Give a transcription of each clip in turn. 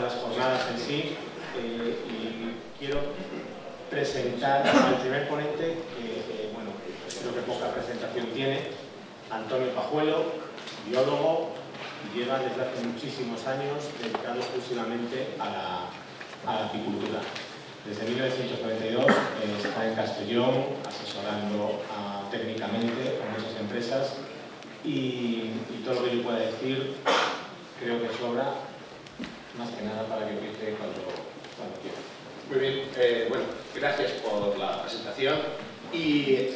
las jornadas en sí, y quiero presentar al primer ponente, que bueno, creo que poca presentación tiene, Antonio Pajuelo, biólogo, y lleva desde hace muchísimos años dedicado exclusivamente a la apicultura. Desde 1992 está en Castellón asesorando técnicamente a muchas empresas y todo lo que yo pueda decir creo que sobra, más que nada para que empiece cuando quiera. Muy bien, bueno, gracias por la presentación y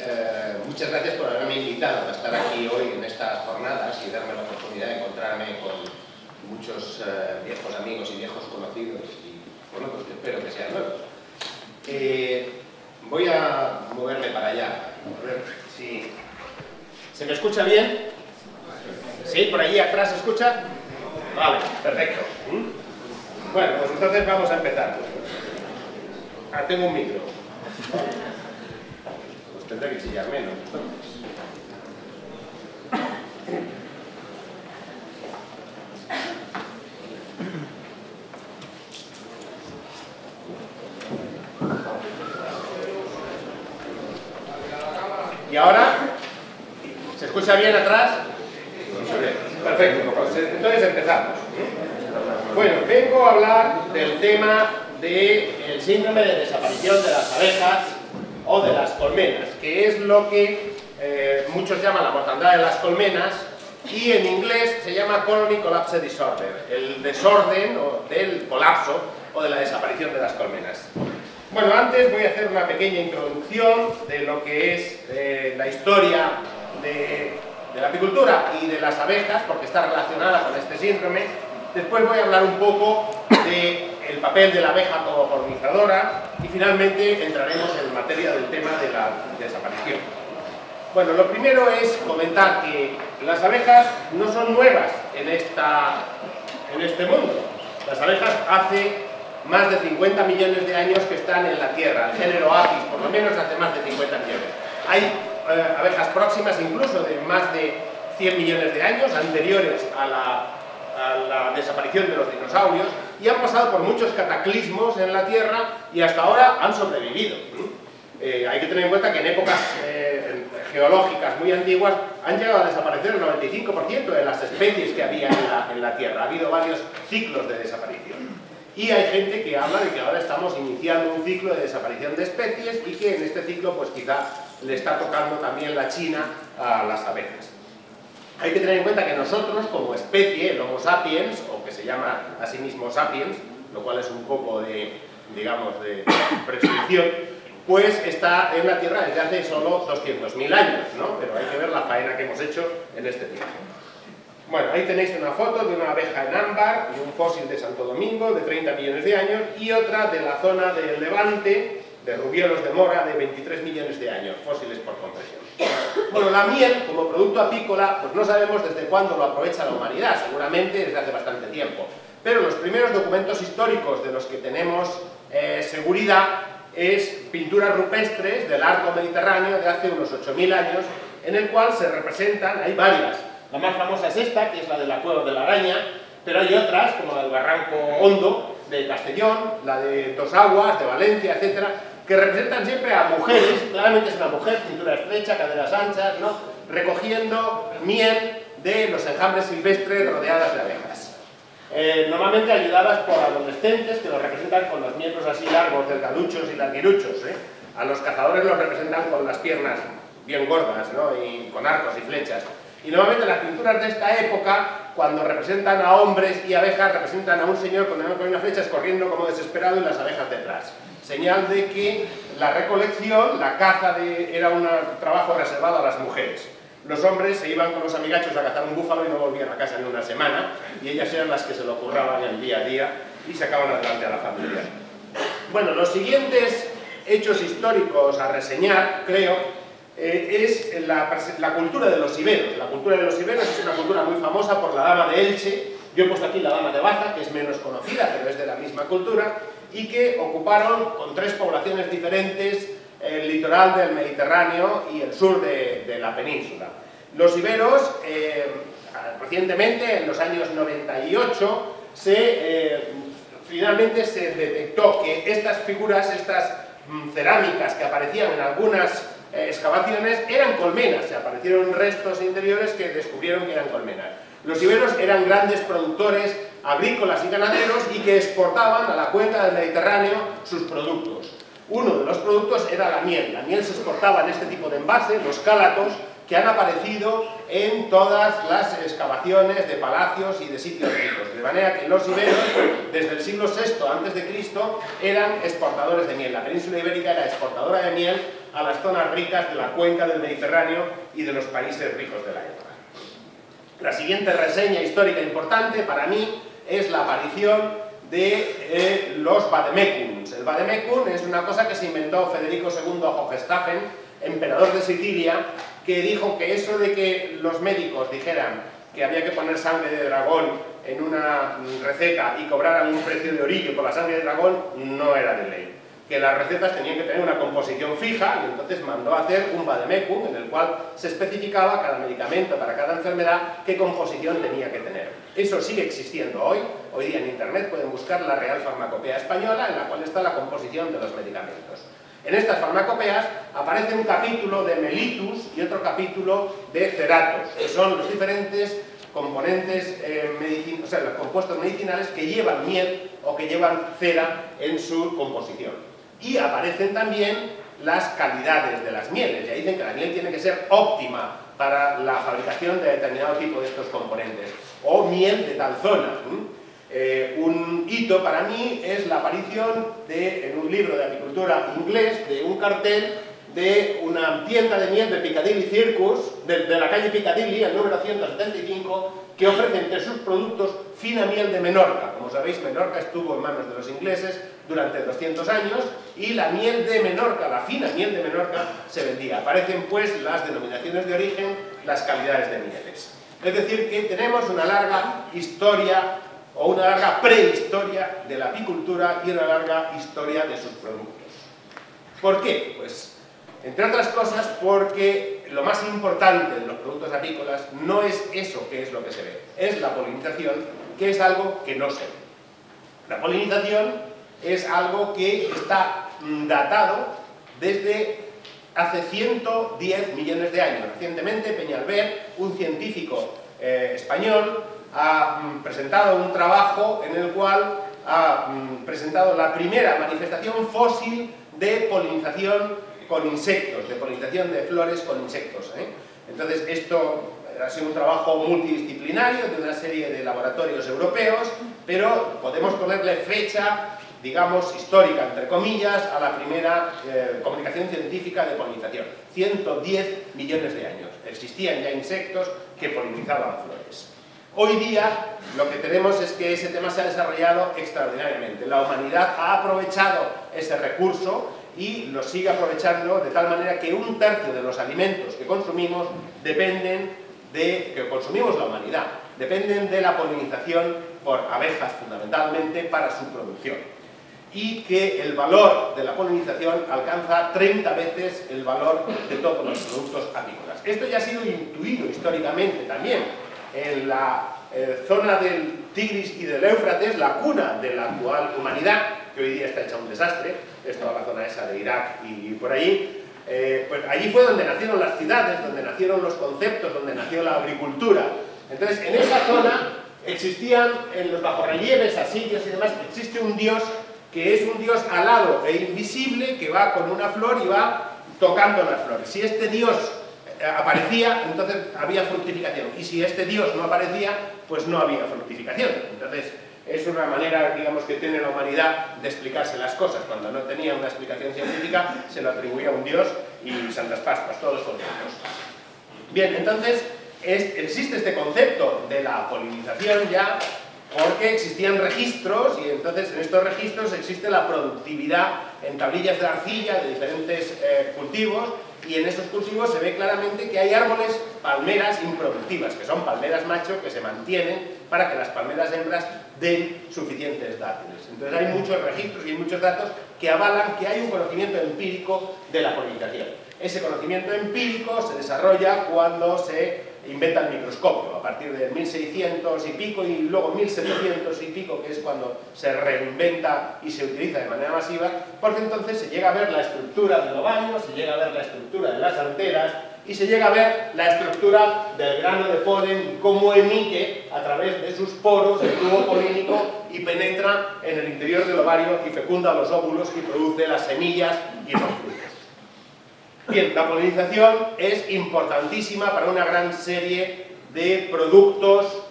muchas gracias por haberme invitado a estar aquí hoy en estas jornadas y darme la oportunidad de encontrarme con muchos viejos amigos y viejos conocidos y bueno, pues espero que sean nuevos. Voy a moverme para allá, a ver si... ¿Se me escucha bien? ¿Sí? ¿Por allí atrás se escucha? Vale, perfecto. Bueno, pues entonces vamos a empezar. Tengo un micro. Pues tendré que chillar menos. ¿Y ahora? ¿Se escucha bien atrás? Perfecto, pues entonces empezamos. Bueno, vengo a hablar del tema del síndrome de desaparición de las abejas o de las colmenas, que es lo que muchos llaman la mortandad de las colmenas y en inglés se llama Colony Collapse Disorder, el desorden o del colapso o de la desaparición de las colmenas. Bueno, antes voy a hacer una pequeña introducción de lo que es la historia de la apicultura y de las abejas, porque está relacionada con este síndrome. Después voy a hablar un poco del papel de la abeja como polinizadora y finalmente entraremos en materia del tema de la desaparición. Bueno, lo primero es comentar que las abejas no son nuevas en este mundo. Las abejas hace más de 50 millones de años que están en la Tierra, el género Apis, por lo menos hace más de 50 millones. Hay abejas próximas incluso de más de 100 millones de años, anteriores a la desaparición de los dinosaurios, y han pasado por muchos cataclismos en la Tierra y hasta ahora han sobrevivido. Hay que tener en cuenta que en épocas geológicas muy antiguas han llegado a desaparecer el 95% de las especies que había en la Tierra. Ha habido varios ciclos de desaparición. Y hay gente que habla de que ahora estamos iniciando un ciclo de desaparición de especies y que en este ciclo pues quizá le está tocando también la china a las abejas. Hay que tener en cuenta que nosotros como especie, el Homo sapiens, o que se llama a sí mismo sapiens, lo cual es un poco de, digamos, de presunción, pues está en la Tierra desde hace solo 200.000 años, ¿no? Pero hay que ver la faena que hemos hecho en este tiempo. Bueno, ahí tenéis una foto de una abeja en ámbar y un fósil de Santo Domingo de 30 millones de años y otra de la zona del Levante, de rubiolos de mora, de 23 millones de años, fósiles por compresión. Bueno, la miel, como producto apícola, pues no sabemos desde cuándo lo aprovecha la humanidad, seguramente desde hace bastante tiempo. Pero los primeros documentos históricos de los que tenemos seguridad es pinturas rupestres del arco mediterráneo de hace unos 8.000 años, en el cual se representan, hay varias. La más famosa es esta, que es la de la Cueva de la Araña, pero hay otras, como la del Barranco Hondo, de Castellón, la de Dos Aguas, de Valencia, etcétera, que representan siempre a mujeres, claramente es una mujer, cintura estrecha, caderas anchas, ¿no?, recogiendo miel de los enjambres silvestres rodeadas de abejas. Normalmente ayudadas por adolescentes que los representan con los miembros así largos, delgaduchos y larguiruchos. A los cazadores los representan con las piernas bien gordas, ¿no?, y con arcos y flechas. Y normalmente las pinturas de esta época, cuando representan a hombres y abejas, representan a un señor con unas flechas corriendo como desesperado y las abejas detrás. Señal de que la recolección, la caza era un trabajo reservado a las mujeres. Los hombres se iban con los amigachos a cazar un búfalo y no volvían a casa en una semana, y ellas eran las que se lo curraban el día a día y sacaban adelante a la familia. Bueno, los siguientes hechos históricos a reseñar, creo, es la cultura de los iberos. La cultura de los iberos es una cultura muy famosa por la dama de Elche. Yo he puesto aquí la dama de Baza, que es menos conocida, pero es de la misma cultura, y que ocuparon con 3 poblaciones diferentes el litoral del Mediterráneo y el sur de la península. Los iberos, recientemente, en los años 98, se finalmente se detectó que estas figuras, estas cerámicas que aparecían en algunas excavaciones eran colmenas, se aparecieron restos interiores que descubrieron que eran colmenas. Los iberos eran grandes productores agrícolas y ganaderos y que exportaban a la cuenca del Mediterráneo sus productos. Uno de los productos era la miel. La miel se exportaba en este tipo de envases, los cálatos, que han aparecido en todas las excavaciones de palacios y de sitios ricos. De manera que los iberos, desde el siglo VI a.C., eran exportadores de miel. La península ibérica era exportadora de miel a las zonas ricas de la cuenca del Mediterráneo y de los países ricos de la época. La siguiente reseña histórica importante para mí es la aparición de los vademecums. El vademecum es una cosa que se inventó Federico II Hohenstaufen, emperador de Sicilia, que dijo que eso de que los médicos dijeran que había que poner sangre de dragón en una receta y cobraran un precio de orillo por la sangre de dragón no era de ley. Que las recetas tenían que tener una composición fija y entonces mandó a hacer un vademecum en el cual se especificaba cada medicamento para cada enfermedad qué composición tenía que tener. Eso sigue existiendo hoy. Hoy día en internet pueden buscar la Real Farmacopea Española en la cual está la composición de los medicamentos. En estas farmacopeas aparece un capítulo de Mellitus y otro capítulo de Ceratos, que son los diferentes componentes, los compuestos medicinales que llevan miel o que llevan cera en su composición. Y aparecen también las calidades de las mieles. Ya dicen que la miel tiene que ser óptima para la fabricación de determinado tipo de estos componentes. O miel de tal zona. Un hito para mí es la aparición en un libro de apicultura inglés de un cartel de una tienda de miel de Piccadilly Circus, de la calle Piccadilly, el número 175, que ofrece entre sus productos fina miel de Menorca. Como sabéis, Menorca estuvo en manos de los ingleses durante 200 años y la miel de Menorca, la fina miel de Menorca, se vendía. Aparecen pues las denominaciones de origen, las calidades de mieles. Es decir, que tenemos una larga historia o una larga prehistoria de la apicultura y una larga historia de sus productos. ¿Por qué? Pues, entre otras cosas, porque lo más importante de los productos apícolas no es eso que es lo que se ve, es la polinización, que es algo que no se ve. La polinización es algo que está datado desde hace 110 millones de años. Recientemente, Peñalver, un científico español, ha presentado un trabajo en el cual ha presentado la primera manifestación fósil de polinización con insectos, de polinización de flores con insectos. Entonces, esto ha sido un trabajo multidisciplinario de una serie de laboratorios europeos, pero podemos ponerle fecha, digamos, histórica, entre comillas, a la primera comunicación científica de polinización. 110 millones de años. Existían ya insectos que polinizaban flores. Hoy día lo que tenemos es que ese tema se ha desarrollado extraordinariamente. La humanidad ha aprovechado ese recurso y lo sigue aprovechando de tal manera que un tercio de los alimentos que consumimos que consumimos la humanidad, dependen de la polinización por abejas fundamentalmente para su producción. Y que el valor de la polinización alcanza 30 veces el valor de todos los productos apícolas. Esto ya ha sido intuido históricamente también en la zona del Tigris y del Éufrates, la cuna de la actual humanidad, que hoy día está hecha un desastre, es toda la zona esa de Irak y por ahí, pues allí fue donde nacieron las ciudades, donde nacieron los conceptos, donde nació la agricultura. Entonces, en esa zona existían, en los bajorrelieves, asirios y demás, existe un dios que es un dios alado e invisible que va con una flor y va tocando las flores. Si este dios aparecía, entonces había fructificación, y si este dios no aparecía, pues no había fructificación. Entonces es una manera, digamos, que tiene la humanidad de explicarse las cosas. Cuando no tenía una explicación científica, se lo atribuía a un dios y Santas Pascuas, todos los conceptos. Bien, entonces existe este concepto de la polinización ya porque existían registros y entonces en estos registros existe la productividad en tablillas de arcilla de diferentes cultivos. Y en esos cultivos se ve claramente que hay árboles, palmeras improductivas, que son palmeras macho que se mantienen para que las palmeras hembras den suficientes dátiles. Entonces hay muchos registros y hay muchos datos que avalan que hay un conocimiento empírico de la polinización. Ese conocimiento empírico se desarrolla cuando se inventa el microscopio, a partir del 1600 y pico y luego 1700 y pico, que es cuando se reinventa y se utiliza de manera masiva, porque entonces se llega a ver la estructura del ovario, se llega a ver la estructura de las anteras y se llega a ver la estructura del grano de polen, cómo emite a través de sus poros el tubo polínico y penetra en el interior del ovario y fecunda los óvulos y produce las semillas y los frutos. Bien, la polinización es importantísima para una gran serie de productos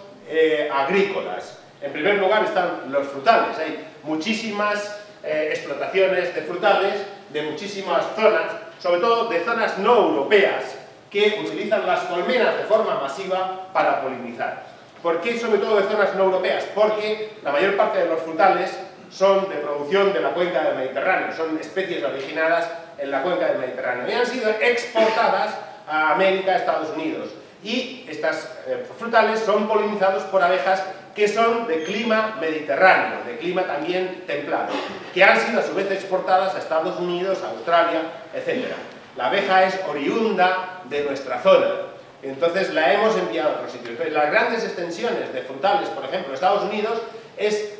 agrícolas. En primer lugar están los frutales. Hay muchísimas explotaciones de frutales de muchísimas zonas, sobre todo de zonas no europeas, que utilizan las colmenas de forma masiva para polinizar. ¿Por qué sobre todo de zonas no europeas? Porque la mayor parte de los frutales son de producción de la cuenca del Mediterráneo, son especies originadas en la cuenca del Mediterráneo y han sido exportadas a América, Estados Unidos. Y estas frutales son polinizados por abejas que son de clima mediterráneo, de clima también templado, que han sido a su vez exportadas a Estados Unidos, a Australia, etc. La abeja es oriunda de nuestra zona, entonces la hemos enviado a otros sitios. Las grandes extensiones de frutales, por ejemplo, Estados Unidos,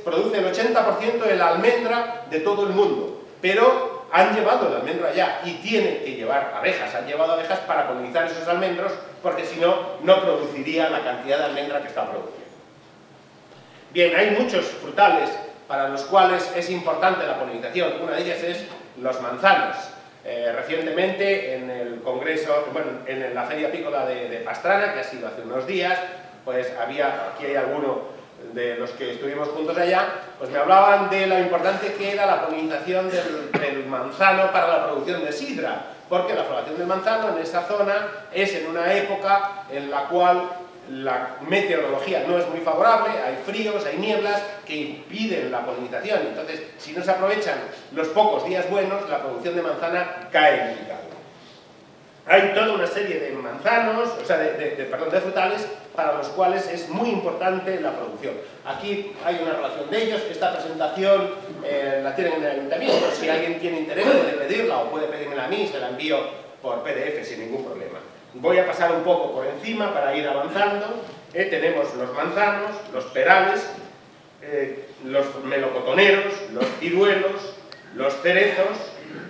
produce el 80% de la almendra de todo el mundo, pero han llevado la almendra allá y tienen que llevar abejas, han llevado abejas para polinizar esos almendros, porque si no, no produciría la cantidad de almendra que está produciendo. Bien, hay muchos frutales para los cuales es importante la polinización. Una de ellas es los manzanos. Recientemente en el congreso, bueno, en la Feria Apícola de Pastrana, que ha sido hace unos días, pues aquí hay alguno de los que estuvimos juntos allá, pues me hablaban de lo importante que era la polinización del manzano para la producción de sidra, porque la floración del manzano en esa zona es en una época en la cual la meteorología no es muy favorable, hay fríos, hay nieblas que impiden la polinización. Entonces, si no se aprovechan los pocos días buenos, la producción de manzana cae en picado. Hay toda una serie de manzanos, o sea, de frutales, para los cuales es muy importante la producción. Aquí hay una relación de ellos. Esta presentación la tienen en el ayuntamiento. Si alguien tiene interés puede pedirla o puede pedírmela a mí, se la envío por PDF sin ningún problema. Voy a pasar un poco por encima para ir avanzando. Tenemos los manzanos, los perales, los melocotoneros, los ciruelos, los cerezos,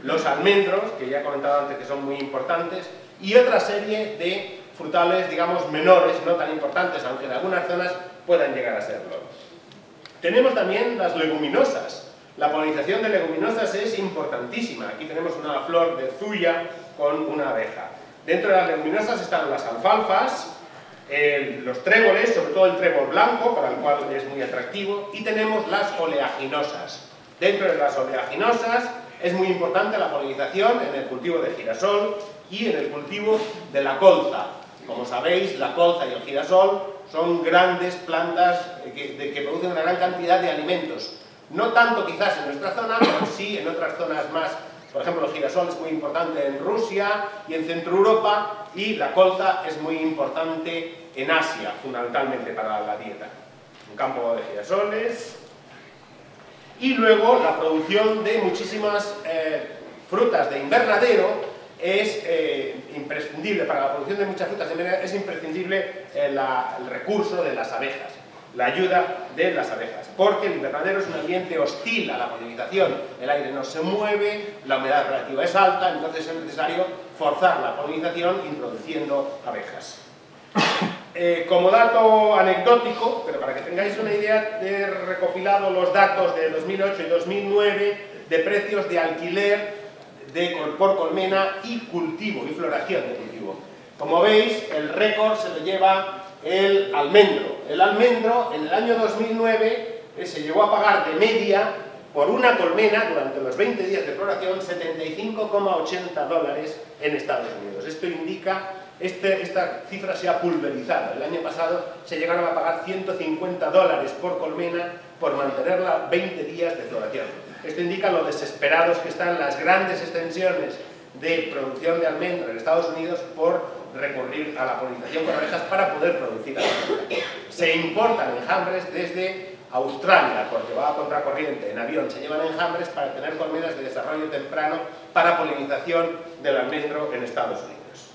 los almendros, que ya he comentado antes que son muy importantes, y otra serie de frutales, digamos, menores, no tan importantes, aunque en algunas zonas puedan llegar a serlo. Tenemos también las leguminosas. La polinización de leguminosas es importantísima. Aquí tenemos una flor de zuya con una abeja. Dentro de las leguminosas están las alfalfas, los tréboles, sobre todo el trébol blanco, para el cual es muy atractivo, y tenemos las oleaginosas. Dentro de las oleaginosas es muy importante la polinización en el cultivo de girasol y en el cultivo de la colza. Como sabéis, la colza y el girasol son grandes plantas que producen una gran cantidad de alimentos. No tanto quizás en nuestra zona, pero sí en otras zonas más. Por ejemplo, el girasol es muy importante en Rusia y en Centro Europa, y la colza es muy importante en Asia, fundamentalmente para la dieta. Un campo de girasoles. Y luego la producción de muchísimas frutas de invernadero es imprescindible. Para la producción de muchas frutas de invernadero es imprescindible el recurso de las abejas, la ayuda de las abejas, porque el invernadero es un ambiente hostil a la polinización. El aire no se mueve, la humedad relativa es alta, entonces es necesario forzar la polinización introduciendo abejas. Como dato anecdótico, pero para que tengáis una idea, he recopilado los datos de 2008 y 2009 de precios de alquiler por colmena y cultivo, y floración de cultivo. Como veis, el récord se lo lleva el almendro. El almendro en el año 2009 se llegó a pagar de media por una colmena durante los 20 días de floración $75,80 en Estados Unidos. Esto indica, esta cifra se ha pulverizado. El año pasado se llegaron a pagar $150 por colmena por mantenerla 20 días de floración. Esto indica lo desesperados que están las grandes extensiones de producción de almendro en Estados Unidos por recurrir a la polinización con abejas para poder producir almendra. Se importan enjambres desde Australia, porque va a contracorriente, en avión se llevan enjambres para tener colmenas de desarrollo temprano para polinización del almendro en Estados Unidos.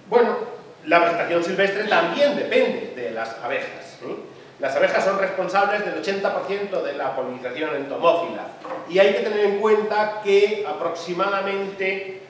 Bueno, La vegetación silvestre también depende de las abejas. Las abejas son responsables del 80% de la polinización entomófila y hay que tener en cuenta que aproximadamente,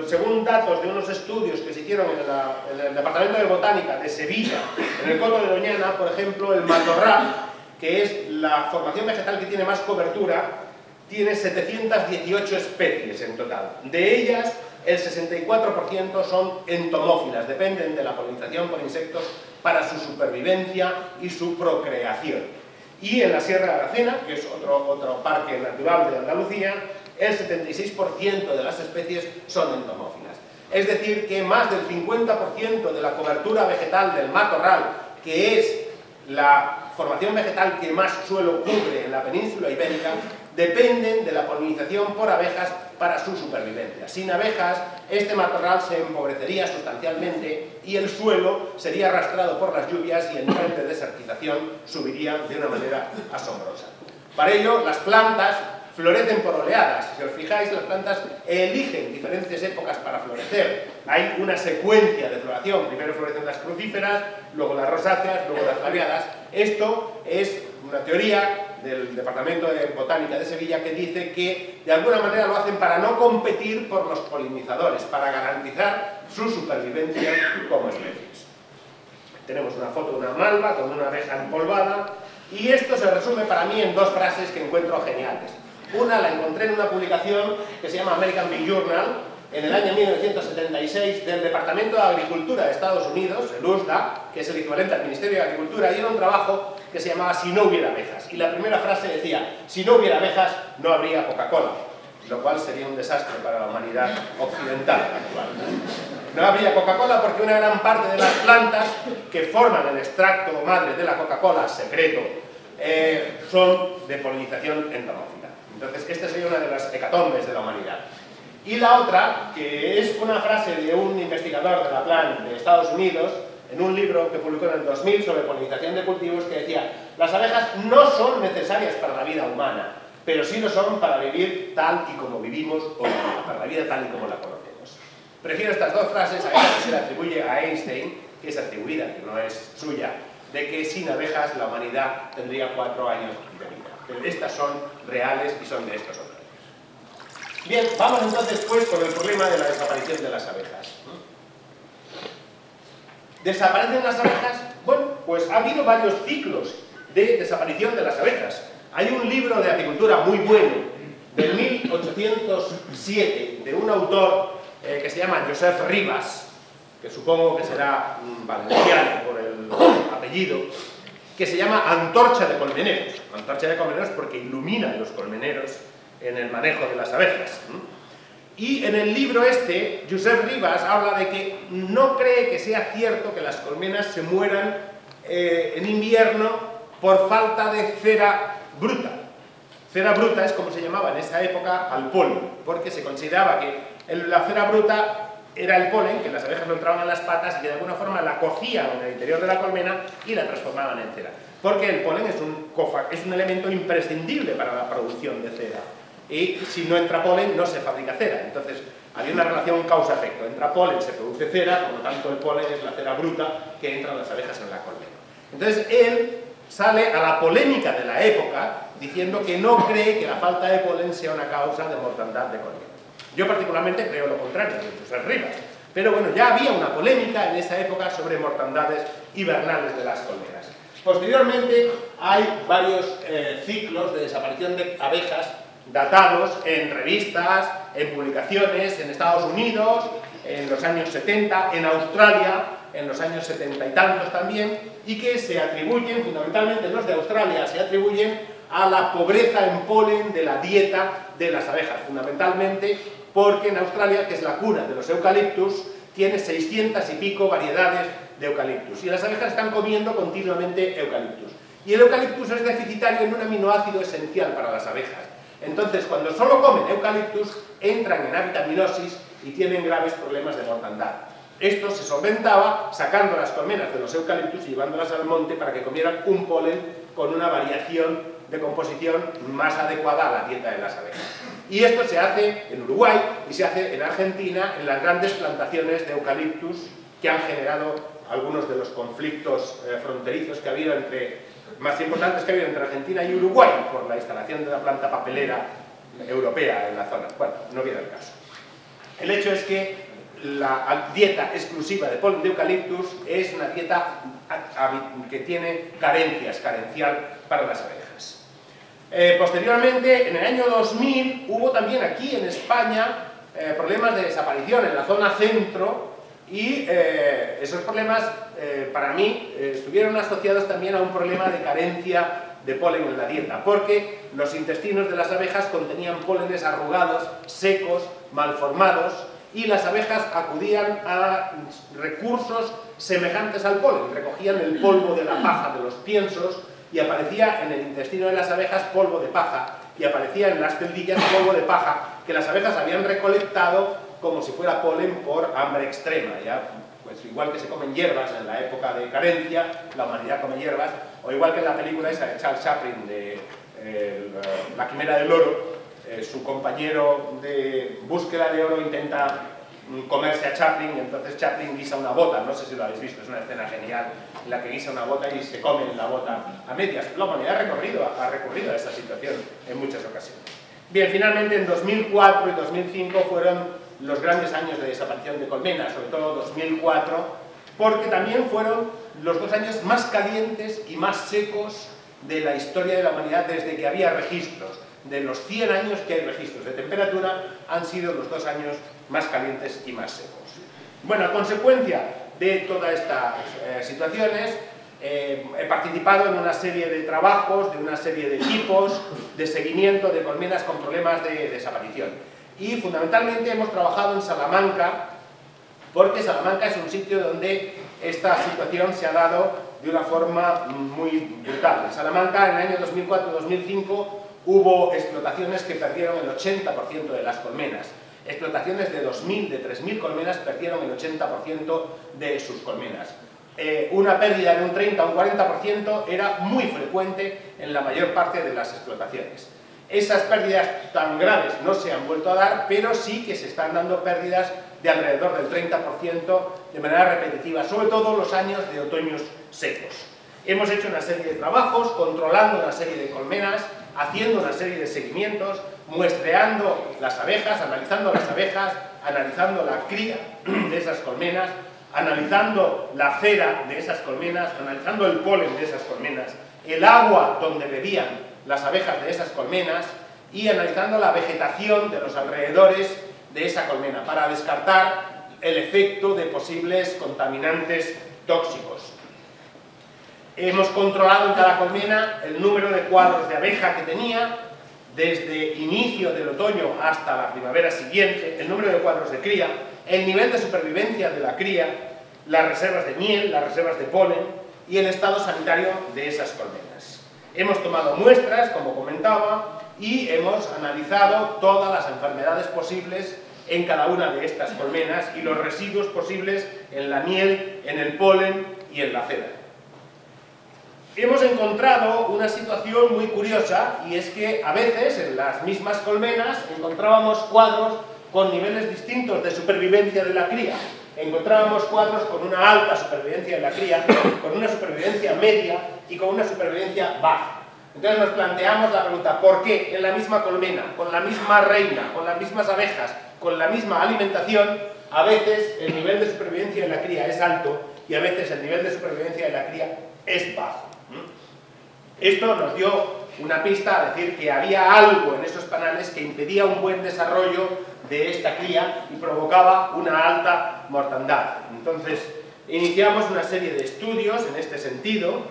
según datos de unos estudios que se hicieron en el Departamento de Botánica de Sevilla, en el Coto de Doñana, por ejemplo, el matorral, que es la formación vegetal que tiene más cobertura, tiene 718 especies en total. De ellas, el 64% son entomófilas, dependen de la polinización por insectos para su supervivencia y su procreación. Y en la Sierra de Aracena, que es otro parque natural de Andalucía, el 76% de las especies son entomófilas. Es decir, que más del 50% de la cobertura vegetal del matorral, que es la formación vegetal que más suelo cubre en la península ibérica, dependen de la polinización por abejas para su supervivencia. Sin abejas, este matorral se empobrecería sustancialmente y el suelo sería arrastrado por las lluvias y el nivel de desertización subiría de una manera asombrosa. Para ello, las plantas florecen por oleadas. Si os fijáis, las plantas eligen diferentes épocas para florecer. Hay una secuencia de floración. Primero florecen las crucíferas, luego las rosáceas, luego las labiadas. Esto es una teoría del Departamento de Botánica de Sevilla que dice que de alguna manera lo hacen para no competir por los polinizadores, para garantizar su supervivencia como especies. Tenemos una foto de una malva con una abeja empolvada y esto se resume para mí en dos frases que encuentro geniales. Una la encontré en una publicación que se llama American Bee Journal en el año 1976 del Departamento de Agricultura de Estados Unidos, el USDA, que es el equivalente al Ministerio de Agricultura, y era un trabajo que se llamaba Si no hubiera abejas. Y la primera frase decía, si no hubiera abejas no habría Coca-Cola, lo cual sería un desastre para la humanidad occidental actual. No habría Coca-Cola porque una gran parte de las plantas que forman el extracto madre de la Coca-Cola, secreto, son de polinización entomófila. Entonces, esta sería una de las hecatombes de la humanidad. Y la otra, que es una frase de un investigador de la Plan de Estados Unidos, en un libro que publicó en el 2000 sobre polinización de cultivos, que decía, las abejas no son necesarias para la vida humana, pero sí lo son para vivir tal y como vivimos hoy, para la vida tal y como la conocemos. Prefiero estas dos frases a esta que se le atribuye a Einstein, que es atribuida, que no es suya, de que sin abejas la humanidad tendría 4 años de vida. Pero estas son reales y son de estos autores. Bien, vamos entonces pues con el problema de la desaparición de las abejas. ¿Desaparecen las abejas? Bueno, pues ha habido varios ciclos de desaparición de las abejas. Hay un libro de apicultura muy bueno, del 1807, de un autor que se llama Josep Ribas, que supongo que será valenciano por el apellido, que se llama Antorcha de colmeneros. Antorcha de colmeneros porque ilumina los colmeneros en el manejo de las abejas. Y en el libro este, Josep Ribas habla de que no cree que sea cierto que las colmenas se mueran en invierno por falta de cera bruta. Cera bruta es como se llamaba en esa época al polen, porque se consideraba que la cera bruta era el polen, que las abejas lo entraban en las patas y que de alguna forma la cocían en el interior de la colmena y la transformaban en cera. Porque el polen es un elemento imprescindible para la producción de cera. Y si no entra polen, no se fabrica cera. Entonces, había una relación causa-efecto. Entra polen, se produce cera, por lo tanto el polen es la cera bruta que entran las abejas en la colmena. Entonces, él sale a la polémica de la época diciendo que no cree que la falta de polen sea una causa de mortandad de colmena. Yo particularmente creo lo contrario, de Josep Ribas. Pero bueno, ya había una polémica en esa época sobre mortandades hibernales de las colmenas. Posteriormente hay varios ciclos de desaparición de abejas datados en revistas, en publicaciones en Estados Unidos, en los años 70, en Australia, en los años 70 y tantos también, y que se atribuyen, fundamentalmente los de Australia, se atribuyen a la pobreza en polen de la dieta de las abejas, fundamentalmente porque en Australia, que es la cuna de los eucaliptus, tiene 600 y pico variedades de eucaliptus, y las abejas están comiendo continuamente eucaliptus. Y el eucaliptus es deficitario en un aminoácido esencial para las abejas. Entonces, cuando solo comen eucaliptus, entran en avitaminosis y tienen graves problemas de mortandad. Esto se solventaba sacando las colmenas de los eucaliptus y llevándolas al monte para que comieran un polen con una variación de composición más adecuada a la dieta de las abejas. Y esto se hace en Uruguay y se hace en Argentina en las grandes plantaciones de eucaliptus que han generado algunos de los conflictos fronterizos que ha habido más importantes que ha habido entre Argentina y Uruguay por la instalación de una planta papelera europea en la zona. Bueno, no viene el caso. El hecho es que la dieta exclusiva de polen de eucaliptus es una dieta que tiene carencial para las abejas. Posteriormente, en el año 2000, hubo también aquí en España problemas de desaparición en la zona centro y esos problemas, para mí, estuvieron asociados también a un problema de carencia de polen en la dieta, porque los intestinos de las abejas contenían pólenes arrugados, secos, malformados, y las abejas acudían a recursos semejantes al polen, recogían el polvo de la paja de los piensos y aparecía en el intestino de las abejas polvo de paja y aparecía en las celdillas polvo de paja que las abejas habían recolectado como si fuera polen por hambre extrema, ¿ya? Pues igual que se comen hierbas en la época de carencia, la humanidad come hierbas, o igual que en la película esa de Charles Chaplin de La quimera del oro, su compañero de búsqueda de oro intenta comerse a Chaplin y entonces Chaplin guisa una bota, no sé si lo habéis visto, es una escena genial en la que guisa una bota y se come la bota a medias. La humanidad ha recurrido a esta situación en muchas ocasiones. Bien, finalmente en 2004 y 2005 fueron los grandes años de desaparición de colmenas, sobre todo 2004, porque también fueron los 2 años más calientes y más secos de la historia de la humanidad desde que había registros. De los 100 años que hay registros de temperatura, han sido los 2 años más calientes y más secos. Bueno, a consecuencia de todas estas situaciones, he participado en una serie de trabajos, de una serie de equipos de seguimiento de colmenas con problemas de desaparición. Y fundamentalmente hemos trabajado en Salamanca, porque Salamanca es un sitio donde esta situación se ha dado de una forma muy brutal. En Salamanca, en el año 2004-2005, hubo explotaciones que perdieron el 80% de las colmenas. Explotaciones de 2.000, de 3.000 colmenas perdieron el 80% de sus colmenas. Una pérdida de un 30 o un 40% era muy frecuente en la mayor parte de las explotaciones. Esas pérdidas tan graves no se han vuelto a dar, pero sí que se están dando pérdidas de alrededor del 30% de manera repetitiva, sobre todo los años de otoños secos. Hemos hecho una serie de trabajos, controlando una serie de colmenas, haciendo una serie de seguimientos, muestreando las abejas, analizando la cría de esas colmenas, analizando la cera de esas colmenas, analizando el polen de esas colmenas, el agua donde bebían las abejas de esas colmenas y analizando la vegetación de los alrededores de esa colmena para descartar el efecto de posibles contaminantes tóxicos. Hemos controlado en cada colmena el número de cuadros de abeja que tenía desde inicio del otoño hasta la primavera siguiente, el número de cuadros de cría, el nivel de supervivencia de la cría, las reservas de miel, las reservas de polen y el estado sanitario de esas colmenas. Hemos tomado muestras, como comentaba, y hemos analizado todas las enfermedades posibles en cada una de estas colmenas y los residuos posibles en la miel, en el polen y en la cera. Hemos encontrado una situación muy curiosa y es que a veces en las mismas colmenas encontrábamos cuadros con niveles distintos de supervivencia de la cría. Encontrábamos cuadros con una alta supervivencia de la cría, con una supervivencia media y con una supervivencia baja. Entonces nos planteamos la pregunta, ¿por qué en la misma colmena, con la misma reina, con las mismas abejas, con la misma alimentación, a veces el nivel de supervivencia de la cría es alto y a veces el nivel de supervivencia de la cría es bajo? Esto nos dio una pista a decir que había algo en esos panales que impedía un buen desarrollo de esta cría y provocaba una alta mortandad. Entonces, iniciamos una serie de estudios en este sentido.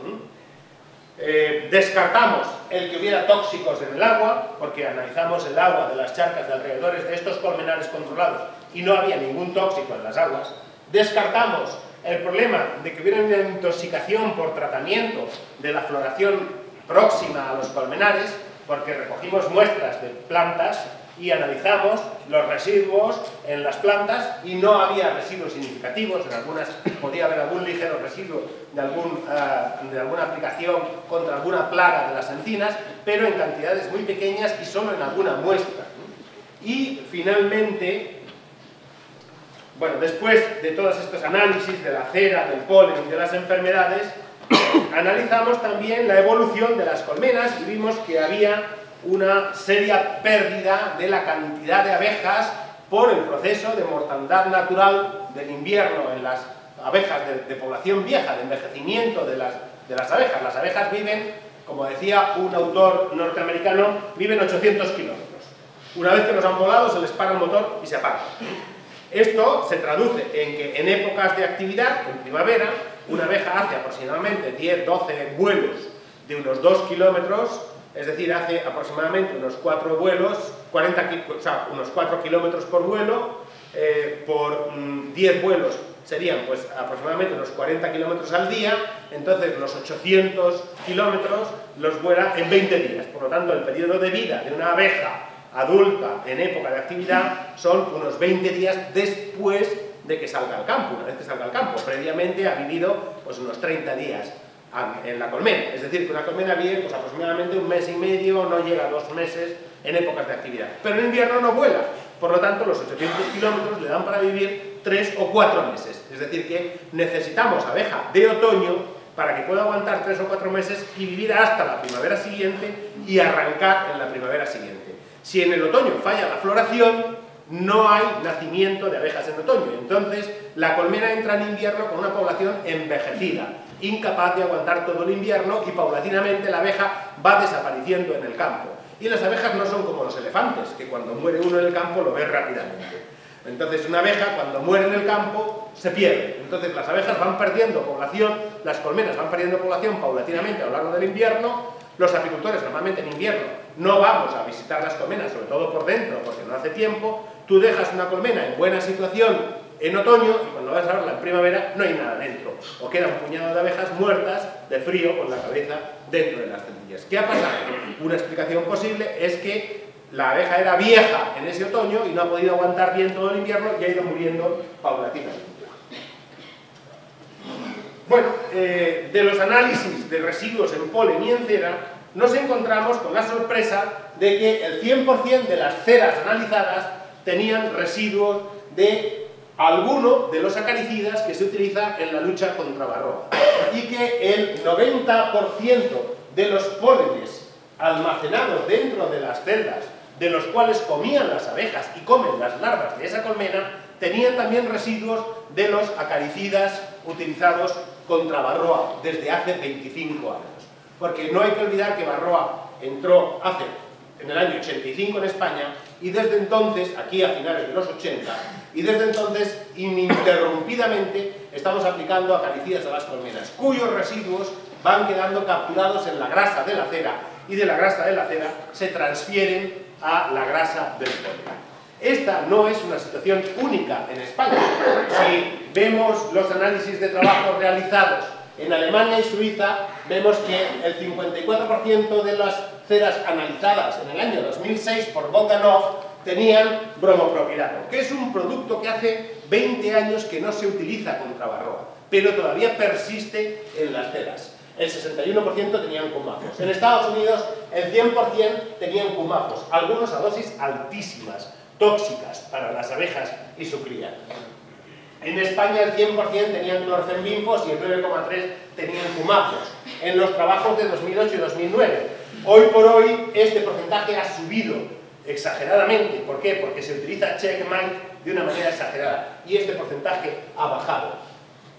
Descartamos el que hubiera tóxicos en el agua, porque analizamos el agua de las charcas de alrededores de estos colmenares controlados y no había ningún tóxico en las aguas. Descartamos el problema de que hubiera una intoxicación por tratamiento de la floración próxima a los colmenares, porque recogimos muestras de plantas y analizamos los residuos en las plantas y no había residuos significativos. En algunas podía haber algún ligero residuo de alguna aplicación contra alguna plaga de las encinas, pero en cantidades muy pequeñas y solo en alguna muestra. Y finalmente Bueno, después de todos estos análisis de la cera, del polen y de las enfermedades, analizamos también la evolución de las colmenas y vimos que había una seria pérdida de la cantidad de abejas por el proceso de mortandad natural del invierno en las abejas de población vieja, de envejecimiento de las abejas. Las abejas viven, como decía un autor norteamericano, viven 800 kilómetros. Una vez que los han volado, se les para el motor y se apaga. Esto se traduce en que en épocas de actividad, en primavera, una abeja hace aproximadamente 10-12 vuelos de unos 2 kilómetros, es decir, hace aproximadamente unos 4 vuelos, unos 4 kilómetros por vuelo, por 10 vuelos serían pues aproximadamente unos 40 kilómetros al día, entonces los 800 kilómetros los vuela en 20 días. Por lo tanto, el periodo de vida de una abeja adulta en época de actividad son unos 20 días después de que salga al campo. Una vez que salga al campo, previamente ha vivido pues unos 30 días en la colmena, es decir, que una colmena vive pues aproximadamente un mes y medio, no llega a 2 meses en épocas de actividad, pero en invierno no vuela, por lo tanto los 800 kilómetros le dan para vivir 3 o 4 meses, es decir que necesitamos abeja de otoño para que pueda aguantar 3 o 4 meses y vivir hasta la primavera siguiente y arrancar en la primavera siguiente. Si en el otoño falla la floración, no hay nacimiento de abejas en otoño, entonces la colmena entra en invierno con una población envejecida, incapaz de aguantar todo el invierno y paulatinamente la abeja va desapareciendo en el campo. Y las abejas no son como los elefantes, que cuando muere uno en el campo lo ve rápidamente. Entonces una abeja cuando muere en el campo se pierde. Entonces las abejas van perdiendo población, las colmenas van perdiendo población paulatinamente a lo largo del invierno. Los apicultores normalmente en invierno no vamos a visitar las colmenas, sobre todo por dentro, porque no hace tiempo. Tú dejas una colmena en buena situación en otoño y cuando vas a verla en primavera no hay nada dentro. O queda un puñado de abejas muertas de frío con la cabeza dentro de las celdillas. ¿Qué ha pasado? Una explicación posible es que la abeja era vieja en ese otoño y no ha podido aguantar bien todo el invierno y ha ido muriendo paulatinamente. Bueno, de los análisis de residuos en polen y en cera, nos encontramos con la sorpresa de que el 100% de las ceras analizadas tenían residuos de alguno de los acaricidas que se utiliza en la lucha contra varroa y que el 90% de los pólenes almacenados dentro de las celdas de los cuales comían las abejas y comen las larvas de esa colmena tenían también residuos de los acaricidas utilizados contra varroa desde hace 25 años. Porque no hay que olvidar que varroa entró en el año 85 en España y desde entonces, aquí a finales de los 80, y desde entonces ininterrumpidamente estamos aplicando acaricidas a las colmenas, cuyos residuos van quedando capturados en la grasa de la cera y de la grasa de la cera se transfieren a la grasa del polen. Esta no es una situación única en España. Si vemos los análisis de trabajo realizados en Alemania y Suiza, vemos que el 54% de las ceras analizadas en el año 2006 por Bogdanov tenían bromopropirato, que es un producto que hace 20 años que no se utiliza contra varroa, pero todavía persiste en las ceras. El 61% tenían cumafos. En Estados Unidos el 100% tenían cumafos, algunos a dosis altísimas, tóxicas para las abejas y su cría. En España el 100% tenían clorfenbinfos y el 9,3% tenían cumafos, en los trabajos de 2008 y 2009. Hoy por hoy este porcentaje ha subido exageradamente. ¿Por qué? Porque se utiliza checkmate de una manera exagerada y este porcentaje ha bajado.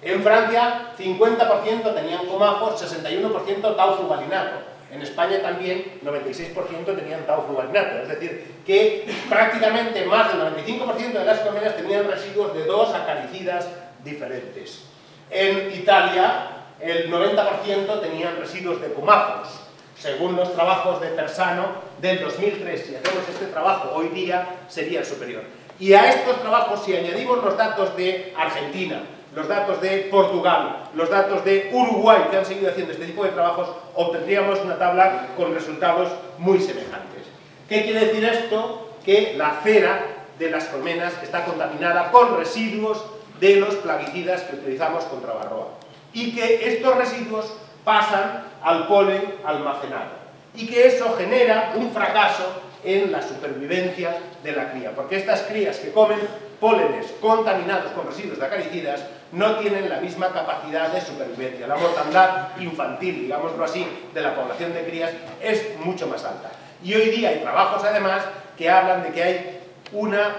En Francia 50% tenían cumafos, 61% taufluvalinato. En España también 96% tenían taufluvalinato, es decir, que prácticamente más del 95% de las colmenas tenían residuos de 2 acaricidas diferentes. En Italia el 90% tenían residuos de cumafos, según los trabajos de Persano del 2003. Si hacemos este trabajo hoy día sería superior. Y a estos trabajos, si añadimos los datos de Argentina, los datos de Portugal, los datos de Uruguay, que han seguido haciendo este tipo de trabajos, obtendríamos una tabla con resultados muy semejantes. ¿Qué quiere decir esto? Que la cera de las colmenas está contaminada con residuos de los plaguicidas que utilizamos contra varroa y que estos residuos pasan al polen almacenado y que eso genera un fracaso en la supervivencia de la cría, porque estas crías que comen pólenes contaminados con residuos de acaricidas no tienen la misma capacidad de supervivencia. La mortandad infantil, digámoslo así, de la población de crías es mucho más alta. Y hoy día hay trabajos, además, que hablan de que hay una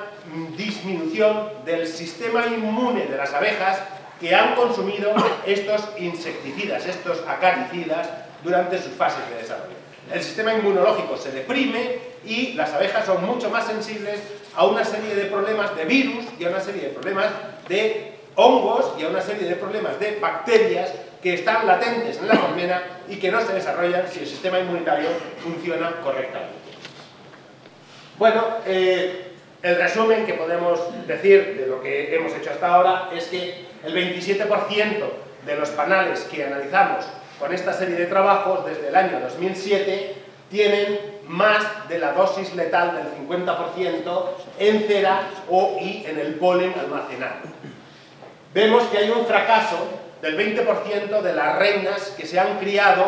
disminución del sistema inmune de las abejas que han consumido estos insecticidas, estos acaricidas, durante sus fases de desarrollo. El sistema inmunológico se deprime y las abejas son mucho más sensibles a una serie de problemas de virus y a una serie de problemas de hongos y a una serie de problemas de bacterias que están latentes en la colmena y que no se desarrollan si el sistema inmunitario funciona correctamente. Bueno, el resumen que podemos decir de lo que hemos hecho hasta ahora es que el 27% de los panales que analizamos con esta serie de trabajos desde el año 2007 tienen más de la dosis letal del 50% en cera y en el polen almacenado. Vemos que hay un fracaso del 20% de las reinas que se han criado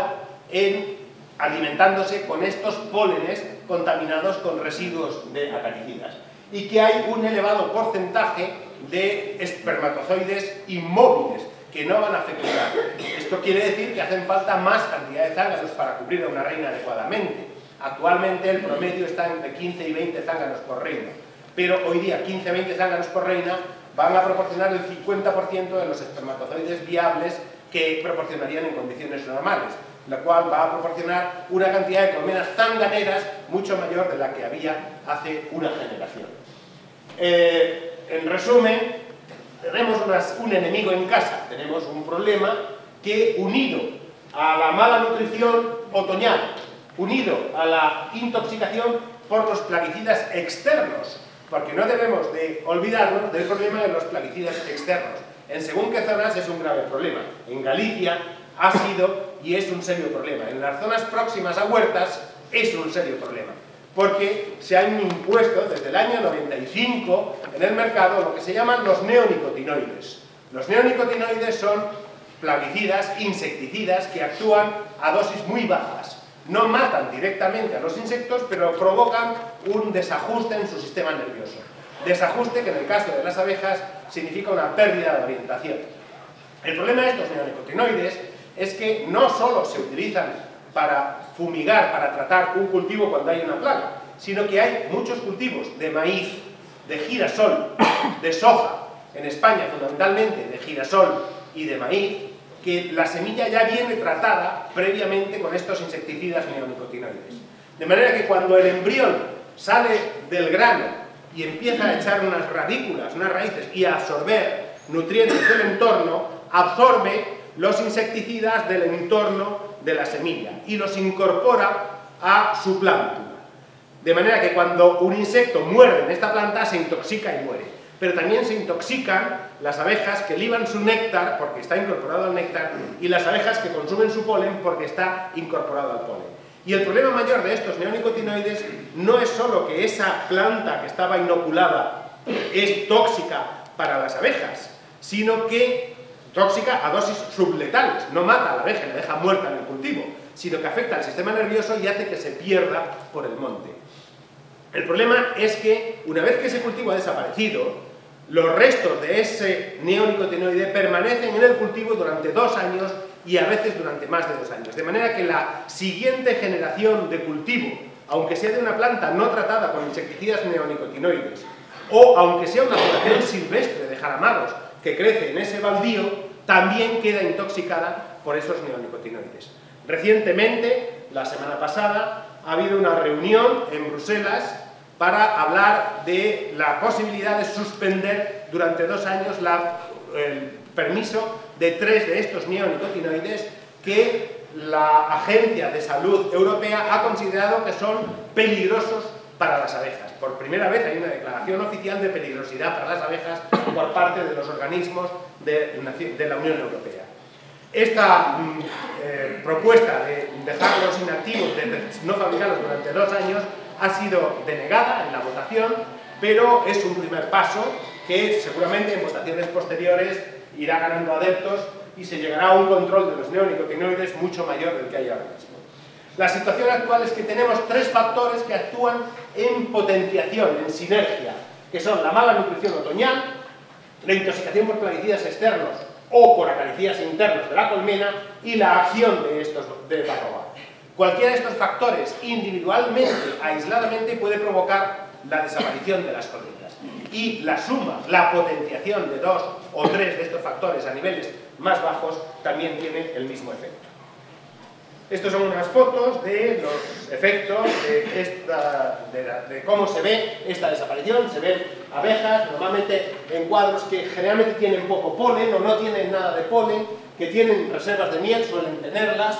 alimentándose con estos pólenes contaminados con residuos de acaricidas y que hay un elevado porcentaje de espermatozoides inmóviles que no van a fecundar. Esto quiere decir que hacen falta más cantidad de zánganos para cubrir a una reina adecuadamente. Actualmente el promedio está entre 15 y 20 zánganos por reina, pero hoy día 15-20 zánganos por reina van a proporcionar el 50% de los espermatozoides viables que proporcionarían en condiciones normales, la cual va a proporcionar una cantidad de colmenas zanganeras mucho mayor de la que había hace una generación. En resumen, tenemos un enemigo en casa, tenemos un problema que, unido a la mala nutrición otoñal, unido a la intoxicación por los plaguicidas externos, porque no debemos de olvidarnos del problema de los plaguicidas externos. En según qué zonas es un grave problema. En Galicia ha sido y es un serio problema. En las zonas próximas a huertas es un serio problema, porque se han impuesto desde el año 95 en el mercado lo que se llaman los neonicotinoides. Los neonicotinoides son plaguicidas, insecticidas que actúan a dosis muy bajas. No matan directamente a los insectos, pero provocan un desajuste en su sistema nervioso. Desajuste que en el caso de las abejas significa una pérdida de orientación. El problema de estos neonicotinoides es que no solo se utilizan para fumigar, para tratar un cultivo cuando hay una plaga, sino que hay muchos cultivos de maíz, de girasol, de soja, en España fundamentalmente de girasol y de maíz, que la semilla ya viene tratada previamente con estos insecticidas neonicotinoides. De manera que cuando el embrión sale del grano y empieza a echar unas radículas, unas raíces y a absorber nutrientes del entorno, absorbe los insecticidas del entorno de la semilla y los incorpora a su plántula. De manera que cuando un insecto muerde en esta planta se intoxica y muere. Pero también se intoxican las abejas que liban su néctar porque está incorporado al néctar y las abejas que consumen su polen porque está incorporado al polen. Y el problema mayor de estos neonicotinoides no es solo que esa planta que estaba inoculada es tóxica para las abejas, sino que tóxica a dosis subletales, no mata a la abeja y la deja muerta en el cultivo, sino que afecta al sistema nervioso y hace que se pierda por el monte. El problema es que una vez que ese cultivo ha desaparecido, los restos de ese neonicotinoide permanecen en el cultivo durante 2 años y a veces durante más de 2 años. De manera que la siguiente generación de cultivo, aunque sea de una planta no tratada con insecticidas neonicotinoides, o aunque sea una población silvestre de jaramados que crece en ese baldío, también queda intoxicada por esos neonicotinoides. Recientemente, la semana pasada, ha habido una reunión en Bruselas para hablar de la posibilidad de suspender durante 2 años el permiso de 3 de estos neonicotinoides que la Agencia de Salud Europea ha considerado que son peligrosos para las abejas. Por primera vez hay una declaración oficial de peligrosidad para las abejas por parte de los organismos de la Unión Europea. Esta propuesta de dejarlos inactivos, de no fabricarlos durante 2 años, ha sido denegada en la votación, pero es un primer paso que seguramente en votaciones posteriores irá ganando adeptos y se llegará a un control de los neonicotinoides mucho mayor del que hay ahora mismo. La situación actual es que tenemos 3 factores que actúan en potenciación, en sinergia. que son la mala nutrición otoñal, la intoxicación por plaguicidas externos o por acaricidas internos de la colmena y la acción de varroa. Cualquiera de estos factores individualmente, aisladamente, puede provocar la desaparición de las colmenas. Y la suma, la potenciación de 2 o 3 de estos factores a niveles más bajos también tiene el mismo efecto. Estos son unas fotos de los efectos de cómo se ve esta desaparición. Se ven abejas, normalmente en cuadros que generalmente tienen poco polen o no tienen nada de polen, que tienen reservas de miel, suelen tenerlas,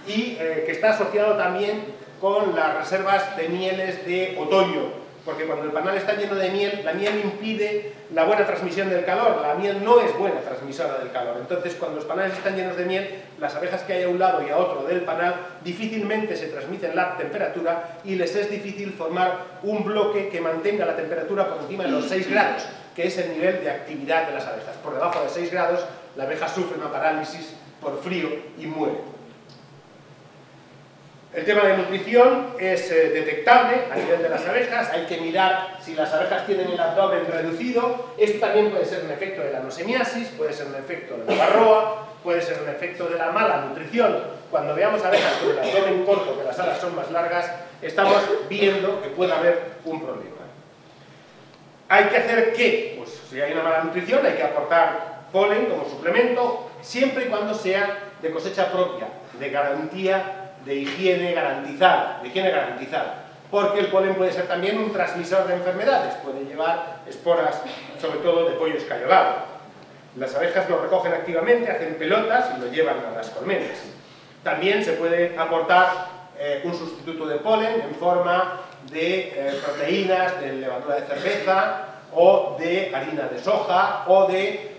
y que está asociado también con las reservas de mieles de otoño, porque cuando el panal está lleno de miel, la miel impide la buena transmisión del calor, la miel no es buena transmisora del calor. Entonces, cuando los panales están llenos de miel, las abejas que hay a un lado y a otro del panal difícilmente se transmiten la temperatura y les es difícil formar un bloque que mantenga la temperatura por encima de los 6 grados, que es el nivel de actividad de las abejas. Por debajo de 6 grados, la abeja sufre una parálisis por frío y muere. El tema de nutrición es detectable a nivel de las abejas. Hay que mirar si las abejas tienen el abdomen reducido. Esto también puede ser un efecto de la anosemiasis, puede ser un efecto de la varroa, puede ser un efecto de la mala nutrición. Cuando veamos abejas con el abdomen corto, que las alas son más largas, estamos viendo que puede haber un problema. ¿Hay que hacer qué? Pues si hay una mala nutrición hay que aportar polen como suplemento, siempre y cuando sea de cosecha propia, de garantía de higiene garantizada, porque el polen puede ser también un transmisor de enfermedades, puede llevar esporas, sobre todo de pollo escayolado. Las abejas lo recogen activamente, hacen pelotas y lo llevan a las colmenas. También se puede aportar un sustituto de polen en forma de proteínas de levadura de cerveza o de harina de soja o de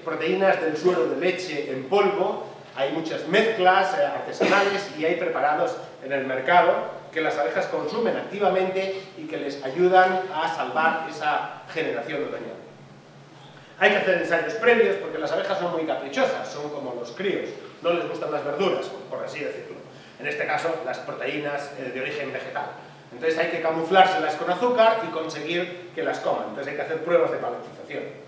proteínas del suero de leche en polvo. Hay muchas mezclas artesanales y hay preparados en el mercado que las abejas consumen activamente y que les ayudan a salvar esa generación otoñal. Hay que hacer ensayos previos porque las abejas son muy caprichosas, son como los críos, no les gustan las verduras, por así decirlo. En este caso, las proteínas de origen vegetal. Entonces hay que camuflárselas con azúcar y conseguir que las coman. Entonces hay que hacer pruebas de paletización.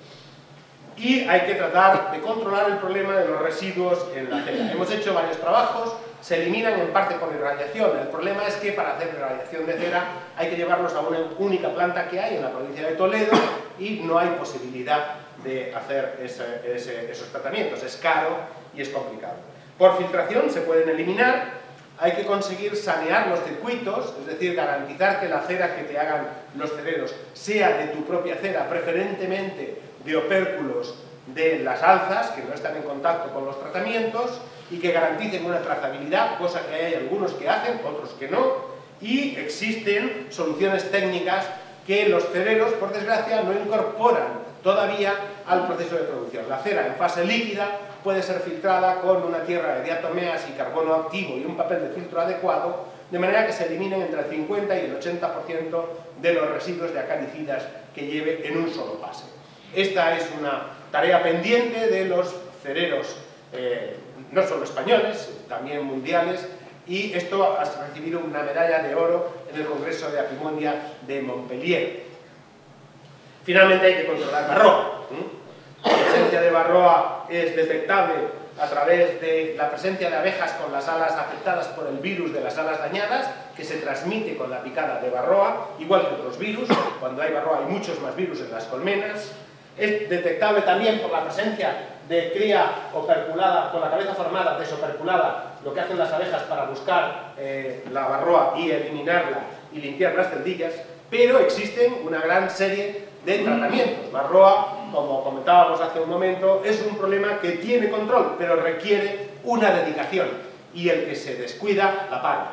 Y hay que tratar de controlar el problema de los residuos en la cera. Hemos hecho varios trabajos, se eliminan en parte por irradiación. El problema es que para hacer irradiación de cera hay que llevarlos a una única planta que hay en la provincia de Toledo y no hay posibilidad de hacer esos tratamientos. Es caro y es complicado. Por filtración se pueden eliminar. Hay que conseguir sanear los circuitos, es decir, garantizar que la cera que te hagan los cereros sea de tu propia cera, preferentemente de opérculos de las alzas, que no están en contacto con los tratamientos, y que garanticen una trazabilidad, cosa que hay algunos que hacen, otros que no, y existen soluciones técnicas que los cereros, por desgracia, no incorporan todavía al proceso de producción. La cera en fase líquida puede ser filtrada con una tierra de diatomeas y carbono activo y un papel de filtro adecuado, de manera que se eliminen entre el 50 y el 80% de los residuos de acaricidas que lleve en un solo pase. Esta es una tarea pendiente de los cereros, no solo españoles, también mundiales, y esto ha recibido una medalla de oro en el Congreso de Apimondia de Montpellier. Finalmente hay que controlar varroa. La presencia de varroa es detectable a través de la presencia de abejas con las alas afectadas por el virus de las alas dañadas, que se transmite con la picada de varroa, igual que otros virus. Cuando hay varroa hay muchos más virus en las colmenas. Es detectable también por la presencia de cría operculada, con la cabeza formada, desoperculada, lo que hacen las abejas para buscar la varroa y eliminarla y limpiar las celdillas, pero existen una gran serie de tratamientos. Varroa, como comentábamos hace un momento, es un problema que tiene control, pero requiere una dedicación, y el que se descuida la paga.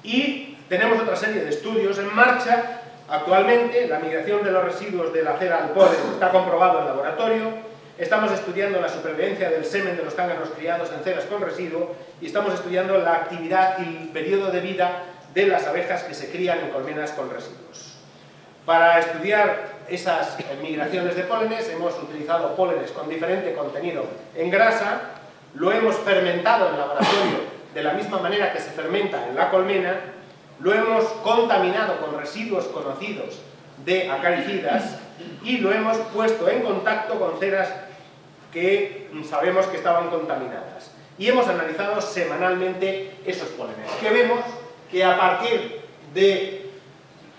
Y tenemos otra serie de estudios en marcha. Actualmente, la migración de los residuos de la cera al polen está comprobado en laboratorio. Estamos estudiando la supervivencia del semen de los cángaros criados en ceras con residuo y estamos estudiando la actividad y el periodo de vida de las abejas que se crían en colmenas con residuos. Para estudiar esas migraciones de pólenes hemos utilizado pólenes con diferente contenido en grasa, lo hemos fermentado en laboratorio de la misma manera que se fermenta en la colmena lo hemos contaminado con residuos conocidos de acaricidas y lo hemos puesto en contacto con ceras que sabemos que estaban contaminadas. Y hemos analizado semanalmente esos pólenes, que vemos que a partir de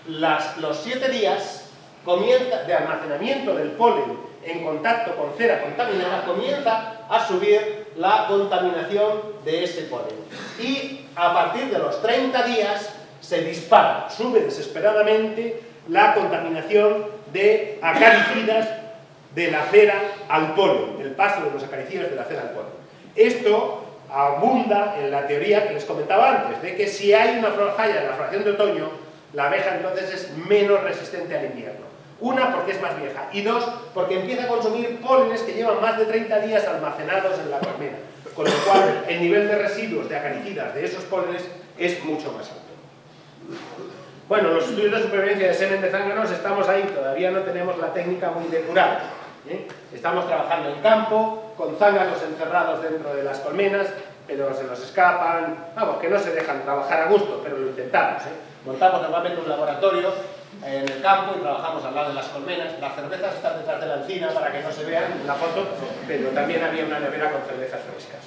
los 7 días de almacenamiento del polen en contacto con cera contaminada, comienza a subir la contaminación de ese polen. Y a partir de los 30 días se dispara, sube desesperadamente la contaminación de acaricidas de la cera al polen, el paso de los acaricidas de la cera al polen. Esto abunda en la teoría que les comentaba antes, de que si hay una falla en la floración de otoño, la abeja entonces es menos resistente al invierno. Una, porque es más vieja, y dos, porque empieza a consumir pólenes que llevan más de 30 días almacenados en la colmena, con lo cual el nivel de residuos de acaricidas de esos pólenes es mucho más alto. Bueno, los estudios de supervivencia de semen de zánganos estamos ahí, todavía no tenemos la técnica muy depurada. Estamos trabajando en campo, con zánganos encerrados dentro de las colmenas, pero se nos escapan, vamos, que no se dejan trabajar a gusto, pero lo intentamos. Montamos normalmente un laboratorio en el campo y trabajamos al lado de las colmenas. Las cervezas están detrás de la encina para que no se vean en la foto, pero también había una nevera con cervezas frescas.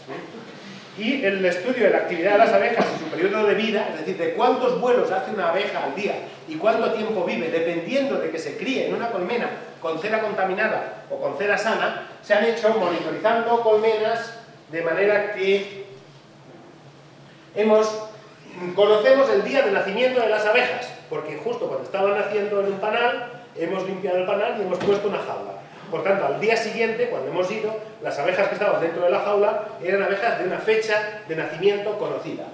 Y el estudio de la actividad de las abejas y su periodo de vida, es decir, de cuántos vuelos hace una abeja al día y cuánto tiempo vive, dependiendo de que se críe en una colmena con cera contaminada o con cera sana, se han hecho monitorizando colmenas de manera que conocemos el día de nacimiento de las abejas, porque justo cuando estaban naciendo en un panal, hemos limpiado el panal y hemos puesto una jaula. Por tanto, al día siguiente, cuando hemos ido, las abejas que estaban dentro de la jaula eran abejas de una fecha de nacimiento conocida.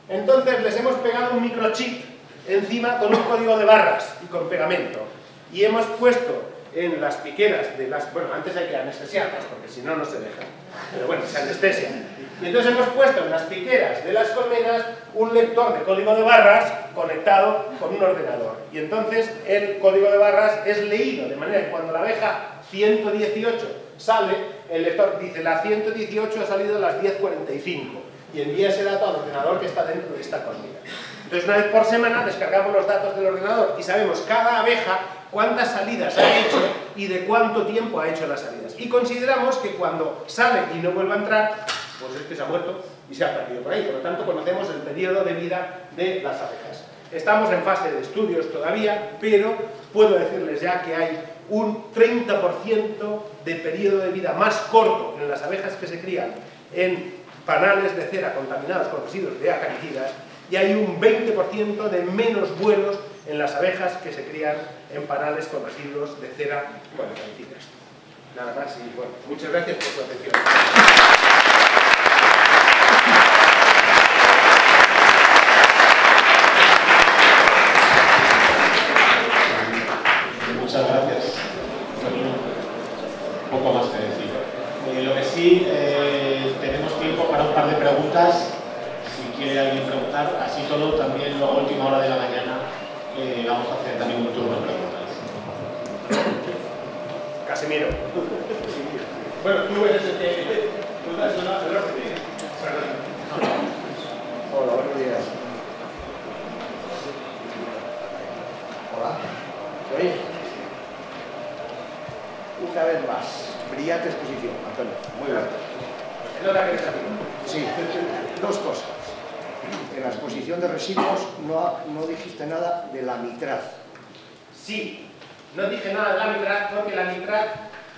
Entonces les hemos pegado un microchip encima con un código de barras y con pegamento. Y hemos puesto en las piqueras de las... Bueno, antes hay que anestesiarlas, porque si no, no se dejan. Pero bueno, se anestesian. Y entonces hemos puesto en las piqueras de las colmenas un lector de código de barras conectado con un ordenador. Y entonces el código de barras es leído, de manera que cuando la abeja 118 sale, el lector dice la 118 ha salido a las 10:45 y envía ese dato al ordenador que está dentro de esta colmena. Entonces una vez por semana descargamos los datos del ordenador y sabemos cada abeja cuántas salidas ha hecho y de cuánto tiempo ha hecho las salidas. Y consideramos que cuando sale y no vuelve a entrar, pues es que se ha muerto y se ha perdido por ahí. Por lo tanto, conocemos el periodo de vida de las abejas. Estamos en fase de estudios todavía, pero puedo decirles ya que hay un 30% de periodo de vida más corto en las abejas que se crían en panales de cera contaminados con residuos de acaricidas y hay un 20% de menos vuelos en las abejas que se crían en panales con residuos de cera con acaricidas. Nada más y bueno, muchas gracias por su atención. Muchas gracias. Poco más que decir. Lo que sí, tenemos tiempo para un par de preguntas. Si quiere alguien preguntar, así todo también luego a última hora de la mañana vamos a hacer también un turno de preguntas. Casimiro. Bueno, tú eres el que... Tú eres el que... Hola, buenos días. Hola. ¿Se oye? Una vez más, brillante exposición, Antonio. Muy bien. ¿Es nota que eres amigo? Sí, dos cosas. En la exposición de residuos no dijiste nada de la nitraz. Sí, no dije nada de la nitraz porque la nitraz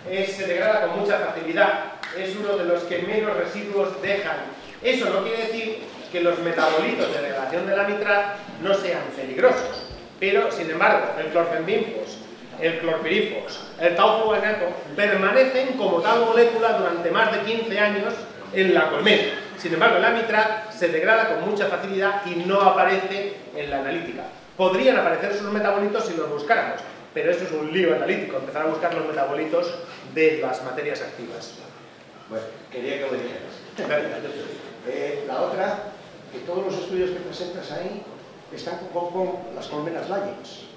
se degrada con mucha facilidad. Es uno de los que menos residuos dejan. Eso no quiere decir que los metabolitos de degradación de la nitraz no sean peligrosos. Pero, sin embargo, el clorfenbinfos, el clorpirifos, el taufoguanato permanecen como tal molécula durante más de 15 años en la colmena. Sin embargo, la nitraz se degrada con mucha facilidad y no aparece en la analítica. Podrían aparecer sus metabolitos si los buscáramos, pero eso es un lío analítico, empezar a buscar los metabolitos de las materias activas. Bueno, quería que lo dijeras. La otra, que todos los estudios que presentas ahí están con las colmenas Layens.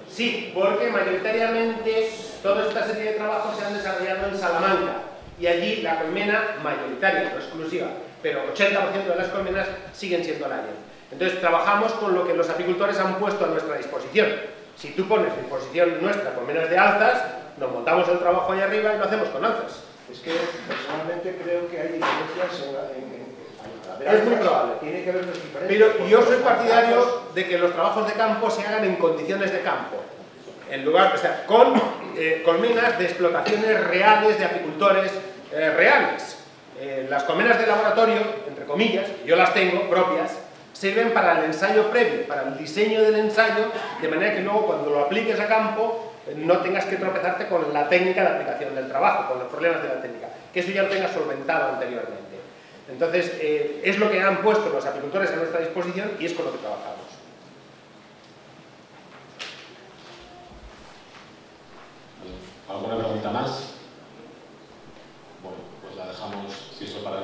Sí, porque mayoritariamente toda esta serie de trabajos se han desarrollado en Salamanca y allí la colmena mayoritaria, no exclusiva, pero 80% de las colmenas siguen siendo Lion. Entonces trabajamos con lo que los apicultores han puesto a nuestra disposición. Si tú pones a disposición nuestra colmenas de alzas, nos montamos el trabajo ahí arriba y lo hacemos con alzas. Es que personalmente creo que hay diferencias Es muy probable. Tiene que haber unas diferencias. Pero yo soy partidario de que los trabajos de campo se hagan en condiciones de campo. En lugar, o sea, con colmenas de explotaciones reales, de apicultores reales. Las colmenas de laboratorio, entre comillas, yo las tengo propias, sirven para el ensayo previo, para el diseño del ensayo, de manera que luego cuando lo apliques a campo no tengas que tropezarte con la técnica de aplicación del trabajo, con los problemas de la técnica, que eso ya lo tengas solventado anteriormente. Entonces, es lo que han puesto los apicultores a nuestra disposición y es con lo que trabajamos. ¿Alguna pregunta más? Bueno, pues la dejamos, si eso, para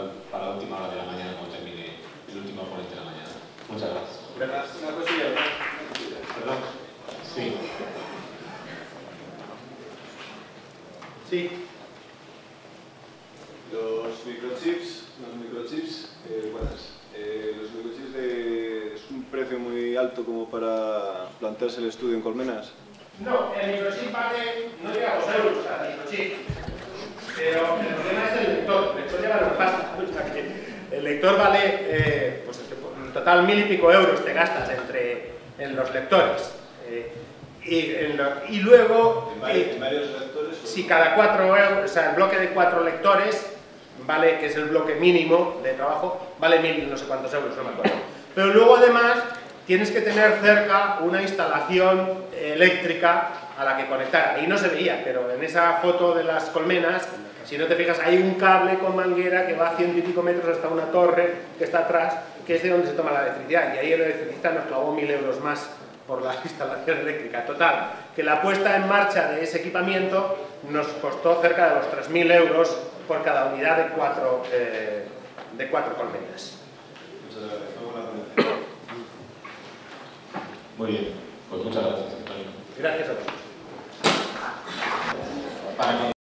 la última hora de la mañana, cuando termine el último ponente de la mañana. Muchas gracias. Una cosilla, ¿no? ¿Perdón? Sí. Sí. Los microchips, buenas. Los microchips es un precio muy alto como para plantearse el estudio en colmenas. No, el microchip vale, no llega a 2 euros cada microchip, pero el problema es el lector lleva una pasta. El lector vale, pues en total 1000 y pico euros te gastas en los lectores. Y luego, ¿En varios lectores? si cada 4 euros, o sea, el bloque de 4 lectores, vale, que es el bloque mínimo de trabajo, vale 1000 no sé cuántos euros, no me acuerdo. Pero luego además tienes que tener cerca una instalación eléctrica a la que conectar. Ahí no se veía, pero en esa foto de las colmenas, si no te fijas, hay un cable con manguera que va a 100 y pico metros hasta una torre que está atrás, que es de donde se toma la electricidad. Y ahí el electricista nos clavó 1000 euros más por la instalación eléctrica. Total, que la puesta en marcha de ese equipamiento nos costó cerca de los 3000 euros por cada unidad de 4 colmenas. Muchas gracias. Muy bien. Pues muchas gracias, Antonio. Gracias a vosotros. Para que